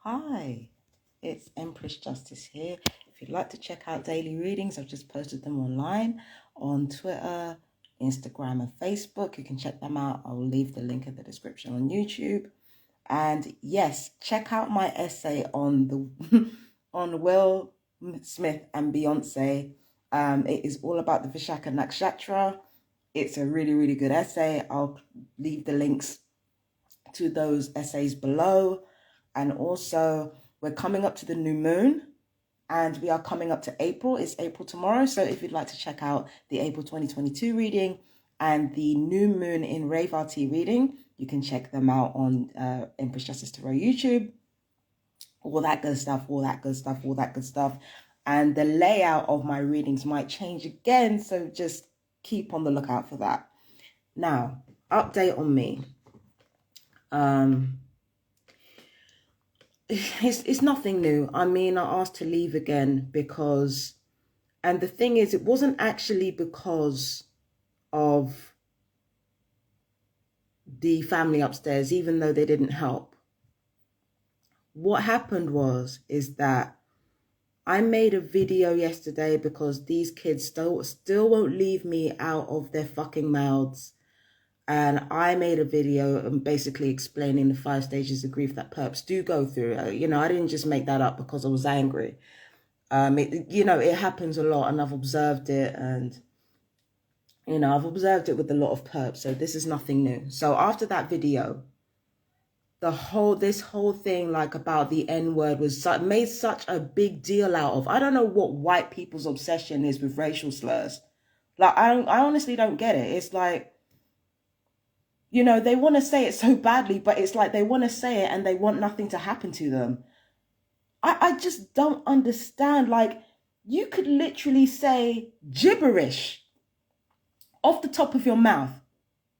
Hi, it's Empress Justice here. If you'd like to check out daily readings, I've just posted them online on Twitter, Instagram, and Facebook. You can check them out. I'll leave the link in the description on YouTube. And yes, check out my essay on the on Will Smith and Beyonce. It is all about the Vishaka Nakshatra. It's a really, really good essay. I'll leave the links to those essays below. And also, we're coming up to the new moon and we are coming up to April. It's April tomorrow. So if you'd like to check out the April 2022 reading and the new moon in Rave-RT reading, you can check them out on Empress Justice Tarot YouTube. All that good stuff, all that good stuff, all that good stuff. And the layout of my readings might change again. So just keep on the lookout for that. Now, update on me. It's nothing new. I mean, I asked to leave again because, and the thing is, it wasn't actually because of the family upstairs, even though they didn't help. What happened is that I made a video yesterday because these kids still won't leave me out of their fucking mouths. And I made a video basically explaining the 5 stages of grief that perps do go through. I didn't just make that up because I was angry. It happens a lot, and I've observed it, and I've observed it with a lot of perps. So this is nothing new. So after that video, this whole thing like about the N-word was made such a big deal out of. I don't know what white people's obsession is with racial slurs. Like I honestly don't get it. It's like, they want to say it so badly, but it's like they want to say it and they want nothing to happen to them. I just don't understand. Like, you could literally say gibberish off the top of your mouth.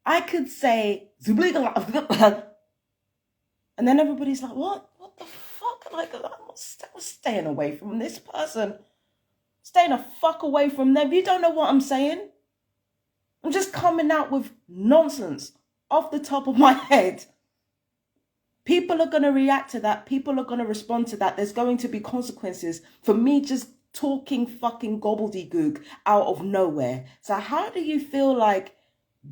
I could say, and then everybody's like, what? What the fuck? Like, I'm staying away from this person. Staying the fuck away from them. You don't know what I'm saying. I'm just coming out with nonsense off the top of my head. People are going to react to that. People are going to respond to that. There's going to be consequences for me just talking fucking gobbledygook out of nowhere. So how do you feel like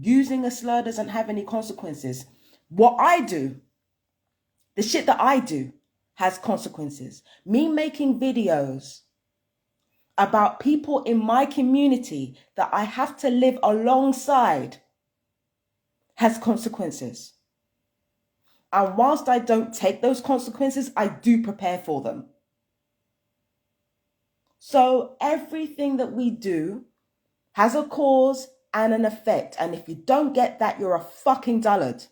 using a slur doesn't have any consequences? What I do, the shit that I do, has consequences. Me making videos about people in my community that I have to live alongside has consequences. And whilst I don't take those consequences, I do prepare for them. So everything that we do has a cause and an effect. And if you don't get that, you're a fucking dullard.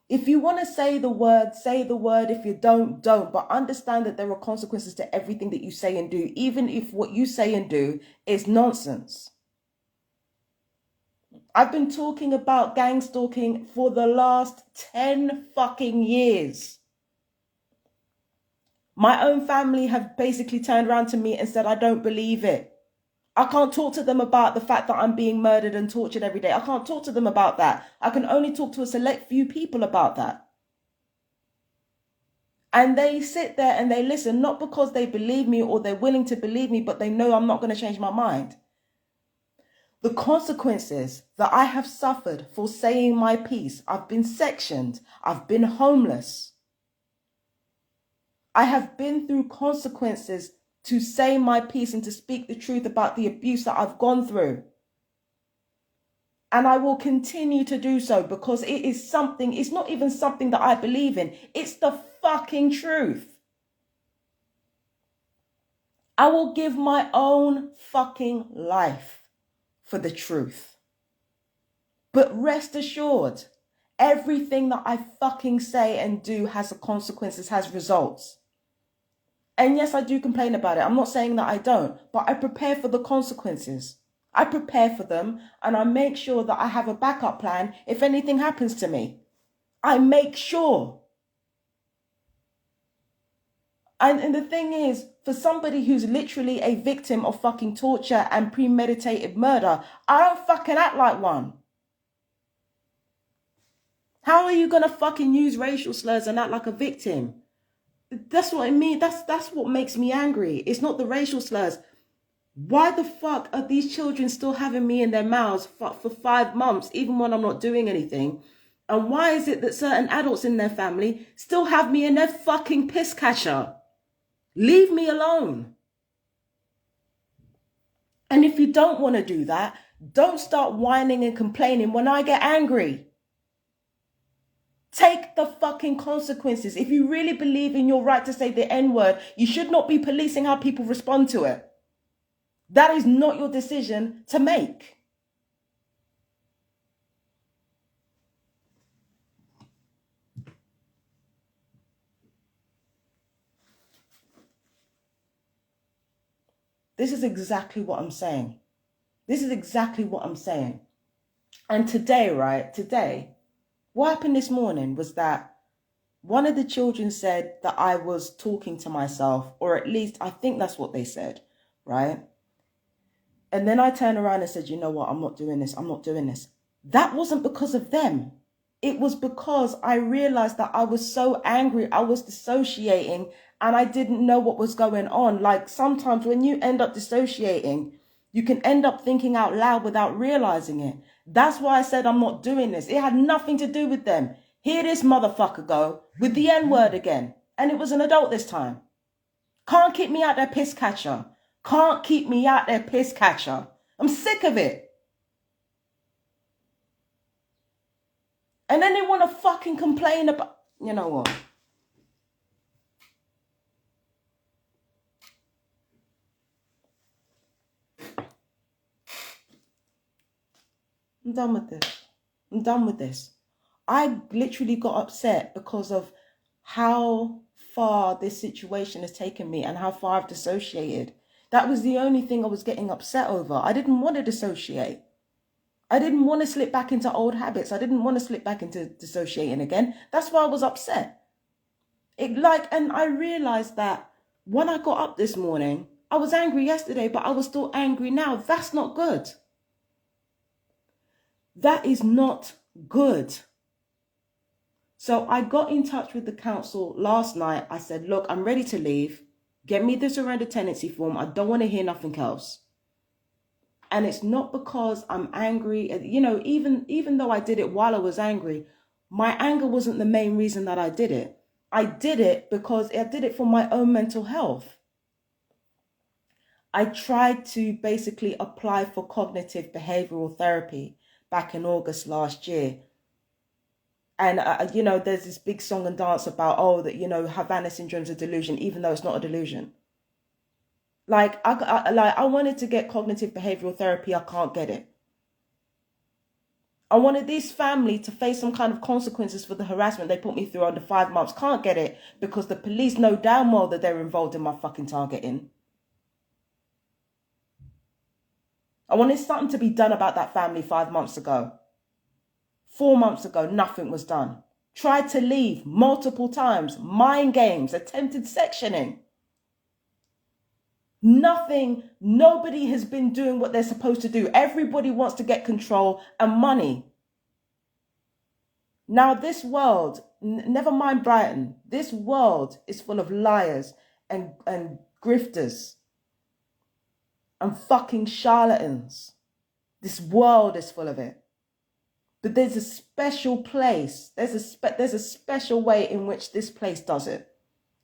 If you want to say the word, say the word. If you don't. But understand that there are consequences to everything that you say and do, even if what you say and do is nonsense. I've been talking about gang stalking for the last 10 fucking years. My own family have basically turned around to me and said, I don't believe it. I can't talk to them about the fact that I'm being murdered and tortured every day. I can't talk to them about that. I can only talk to a select few people about that. And they sit there and they listen, not because they believe me or they're willing to believe me, but they know I'm not going to change my mind. The consequences that I have suffered for saying my piece. I've been sectioned. I've been homeless. I have been through consequences to say my piece and to speak the truth about the abuse that I've gone through. And I will continue to do so because it is something, it's not even something that I believe in. It's the fucking truth. I will give my own fucking life for the truth. But rest assured, everything that I fucking say and do has consequences, has results. And yes, I do complain about it. I'm not saying that I don't, but I prepare for the consequences. I prepare for them and I make sure that I have a backup plan if anything happens to me. I make sure. And the thing is, for somebody who's literally a victim of fucking torture and premeditated murder, I don't fucking act like one. How are you going to fucking use racial slurs and act like a victim? That's what I mean. That's what makes me angry. It's not the racial slurs. Why the fuck are these children still having me in their mouths for 5 months, even when I'm not doing anything? And why is it that certain adults in their family still have me in their fucking piss catcher? Leave me alone. And if you don't want to do that, don't start whining and complaining when I get angry. Take the fucking consequences. If you really believe in your right to say the N-word, you should not be policing how people respond to it. That is not your decision to make. This is exactly what I'm saying. This is exactly what I'm saying. And today, right, what happened this morning was that one of the children said that I was talking to myself, or at least I think that's what they said, right? And then I turned around and said, you know what, I'm not doing this. I'm not doing this. That wasn't because of them. It was because I realized that I was so angry. I was dissociating and I didn't know what was going on. Like sometimes when you end up dissociating, you can end up thinking out loud without realizing it. That's why I said I'm not doing this. It had nothing to do with them. Here this motherfucker go with the N-word again. And it was an adult this time. Can't keep me out their piss catcher. Can't keep me out their piss catcher. I'm sick of it. And then they want to fucking complain about, you know what? I'm done with this. I'm done with this. I literally got upset because of how far this situation has taken me and how far I've dissociated. That was the only thing I was getting upset over. I didn't want to dissociate. I didn't want to slip back into old habits. I didn't want to slip back into dissociating again. That's why I was upset. And I realized that when I got up this morning, I was angry yesterday, but I was still angry now. That's not good. That is not good. So I got in touch with the council last night. I said, look, I'm ready to leave. Get me the surrender tenancy form. I don't want to hear nothing else. And it's not because I'm angry. You know, even though I did it while I was angry, my anger wasn't the main reason that I did it. I did it because I did it for my own mental health. I tried to basically apply for cognitive behavioral therapy back in August last year. And, you know, there's this big song and dance about, oh, that, you know, Havana syndrome's a delusion, even though it's not a delusion. Like, I wanted to get cognitive behavioral therapy. I can't get it. I wanted this family to face some kind of consequences for the harassment they put me through under 5 months. Can't get it because the police know damn well that they're involved in my fucking targeting. I wanted something to be done about that family 5 months ago. 4 months ago, nothing was done. Tried to leave multiple times. Mind games, attempted sectioning. Nothing, nobody has been doing what they're supposed to do. Everybody wants to get control and money. Now this world, never mind Brighton, this world is full of liars and grifters and fucking charlatans. This world is full of it. But there's a special place. There's a special way in which this place does it.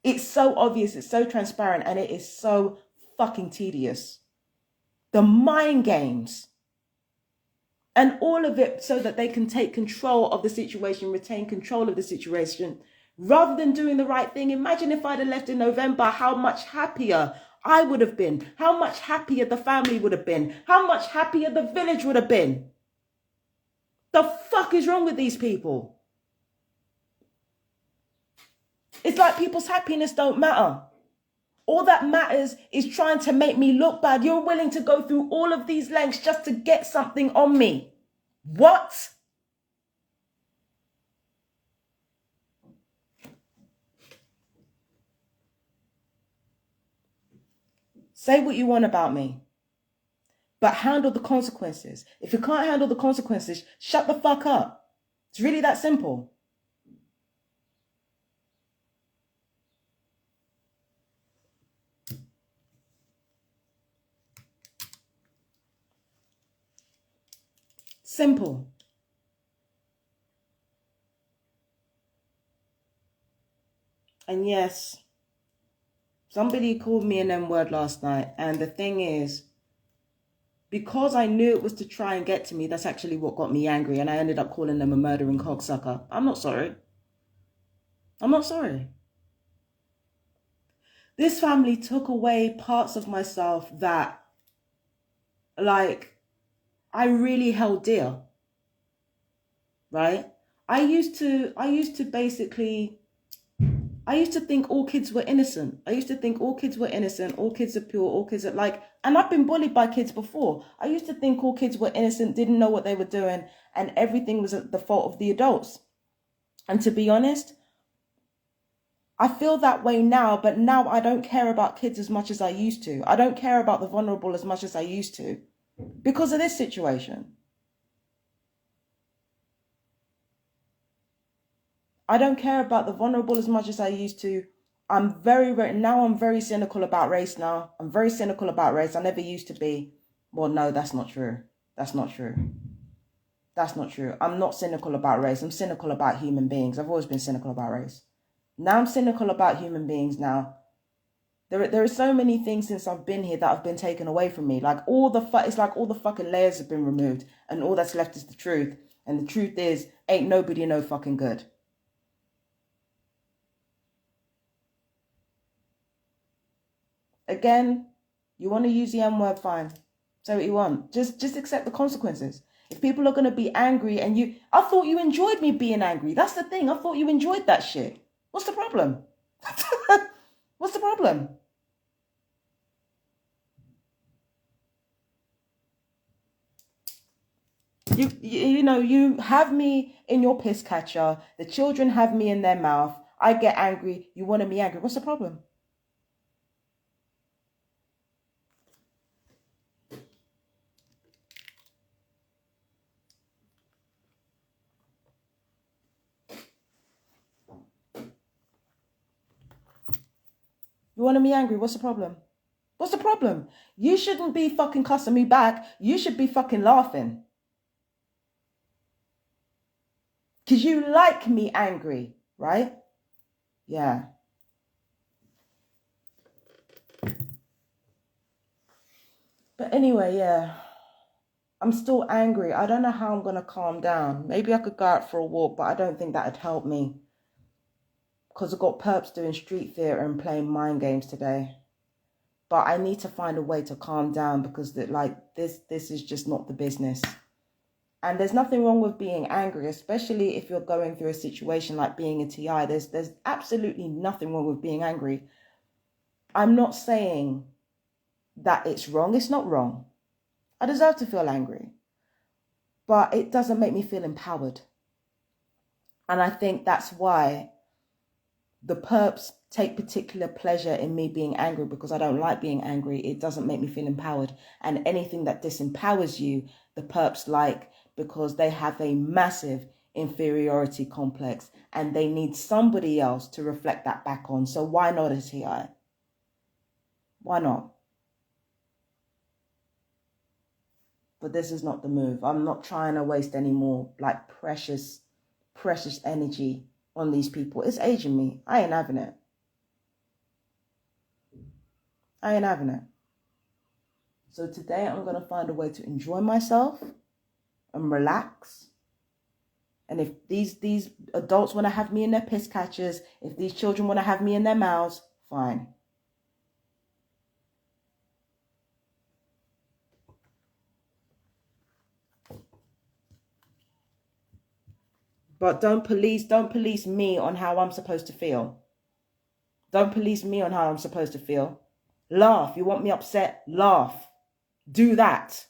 It's so obvious, it's so transparent, and it is so fucking tedious. The mind games. And all of it so that they can take control of the situation, retain control of the situation, rather than doing the right thing. Imagine if I'd have left in November, how much happier I would have been, how much happier the family would have been, how much happier the village would have been. The fuck is wrong with these people? It's like people's happiness don't matter. All that matters is trying to make me look bad. You're willing to go through all of these lengths just to get something on me. What? Say what you want about me, but handle the consequences. If you can't handle the consequences, shut the fuck up. It's really that simple. Simple. And yes, somebody called me an M-word last night. And the thing is, because I knew it was to try and get to me, that's actually what got me angry. And I ended up calling them a murdering cocksucker. I'm not sorry. I'm not sorry. This family took away parts of myself that, like, I really held dear. Right? I used to think all kids were innocent. I used to think all kids were innocent, all kids are pure, all kids are like, and I've been bullied by kids before. I used to think all kids were innocent, didn't know what they were doing, and everything was at the fault of the adults. And to be honest, I feel that way now, but now I don't care about kids as much as I used to. I don't care about the vulnerable as much as I used to because of this situation. I don't care about the vulnerable as much as I used to. I'm very cynical about race now. I'm very cynical about race. I never used to be. Well, no, that's not true. That's not true. That's not true. I'm not cynical about race. I'm cynical about human beings. I've always been cynical about race. Now I'm cynical about human beings now. There are so many things since I've been here that have been taken away from me. Like it's like all the fucking layers have been removed and all that's left is the truth. And the truth is, ain't nobody no fucking good. Again, you want to use the M-word, fine. Say what you want. Just accept the consequences. If people are going to be angry and I thought you enjoyed me being angry. That's the thing. I thought you enjoyed that shit. What's the problem? What's the problem? You have me in your piss catcher. The children have me in their mouth. I get angry. You wanted me angry. What's the problem? You wanted me angry. What's the problem? What's the problem? You shouldn't be fucking cussing me back. You should be fucking laughing. Because you like me angry, right? Yeah. But anyway, yeah. I'm still angry. I don't know how I'm going to calm down. Maybe I could go out for a walk, but I don't think that'd help me. Because I've got perps doing street theatre and playing mind games today. But I need to find a way to calm down because this is just not the business. And there's nothing wrong with being angry, especially if you're going through a situation like being a TI. There's absolutely nothing wrong with being angry. I'm not saying that it's wrong. It's not wrong. I deserve to feel angry. But it doesn't make me feel empowered. And I think that's why the perps take particular pleasure in me being angry, because I don't like being angry. It doesn't make me feel empowered. And anything that disempowers you, the perps like, because they have a massive inferiority complex and they need somebody else to reflect that back on. So why not a TI? Why not? But this is not the move. I'm not trying to waste any more like precious energy on these people. It's aging me. I ain't having it. I ain't having it. So today I'm going to find a way to enjoy myself and relax. And if these adults want to have me in their piss catchers, if these children want to have me in their mouths, fine. But don't police me on how I'm supposed to feel. Don't police me on how I'm supposed to feel. Laugh. You want me upset? Laugh. Do that.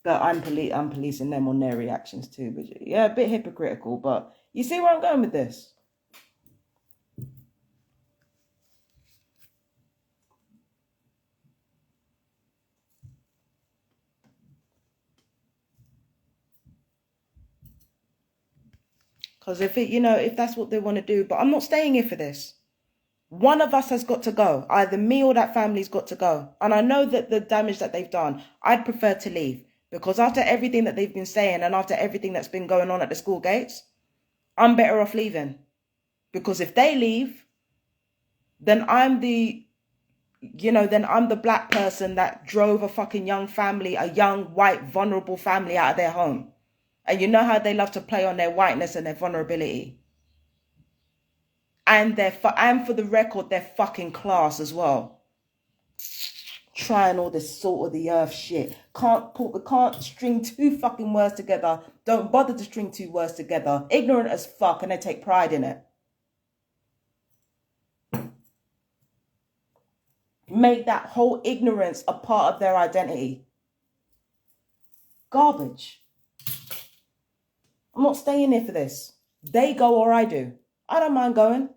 But I'm policing them on their reactions too. But yeah, a bit hypocritical. But you see where I'm going with this? Because if that's what they want to do, but I'm not staying here for this. One of us has got to go. Either me or that family's got to go. And I know that the damage that they've done, I'd prefer to leave. Because after everything that they've been saying and after everything that's been going on at the school gates, I'm better off leaving. Because if they leave, then I'm the black person that drove a fucking young family, a young, white, vulnerable family out of their home. And you know how they love to play on their whiteness and their vulnerability. And for the record, they're fucking class as well. Trying all this salt of the earth shit. Can't string two fucking words together. Don't bother to string two words together. Ignorant as fuck, and they take pride in it. Make that whole ignorance a part of their identity. Garbage. I'm not staying here for this. They go or I do. I don't mind going.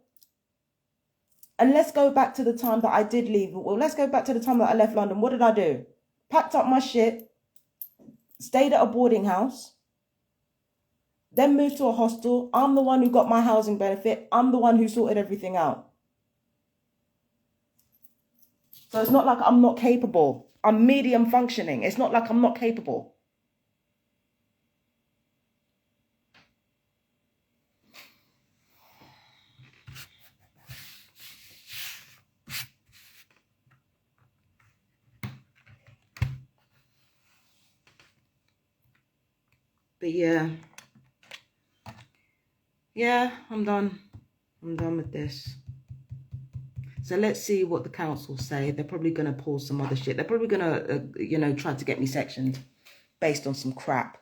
And let's go back to the time that I did leave. Well, let's go back to the time that I left London. What did I do? Packed up my shit, stayed at a boarding house, then moved to a hostel. I'm the one who got my housing benefit. I'm the one who sorted everything out. So it's not like I'm not capable. I'm medium functioning. It's not like I'm not capable. But yeah, I'm done. I'm done with this. So let's see what the council say. They're probably going to pull some other shit. They're probably going to, try to get me sectioned based on some crap.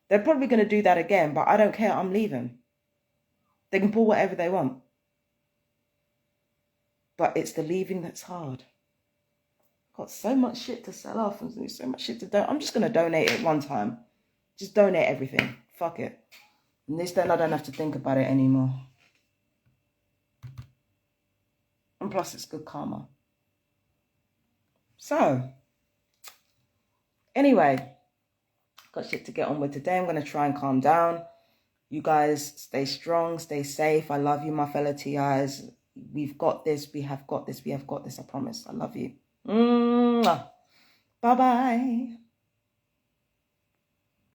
They're probably going to do that again, but I don't care. I'm leaving. They can pull whatever they want. But it's the leaving that's hard. I've got so much shit to sell off and so much shit to donate. I'm just going to donate it one time. Just donate everything. Fuck it. And this then I don't have to think about it anymore. And plus it's good karma. So, anyway, got shit to get on with today. I'm going to try and calm down. You guys stay strong, stay safe. I love you, my fellow TIs. We've got this. We have got this. We have got this. I promise. I love you. Bye-bye.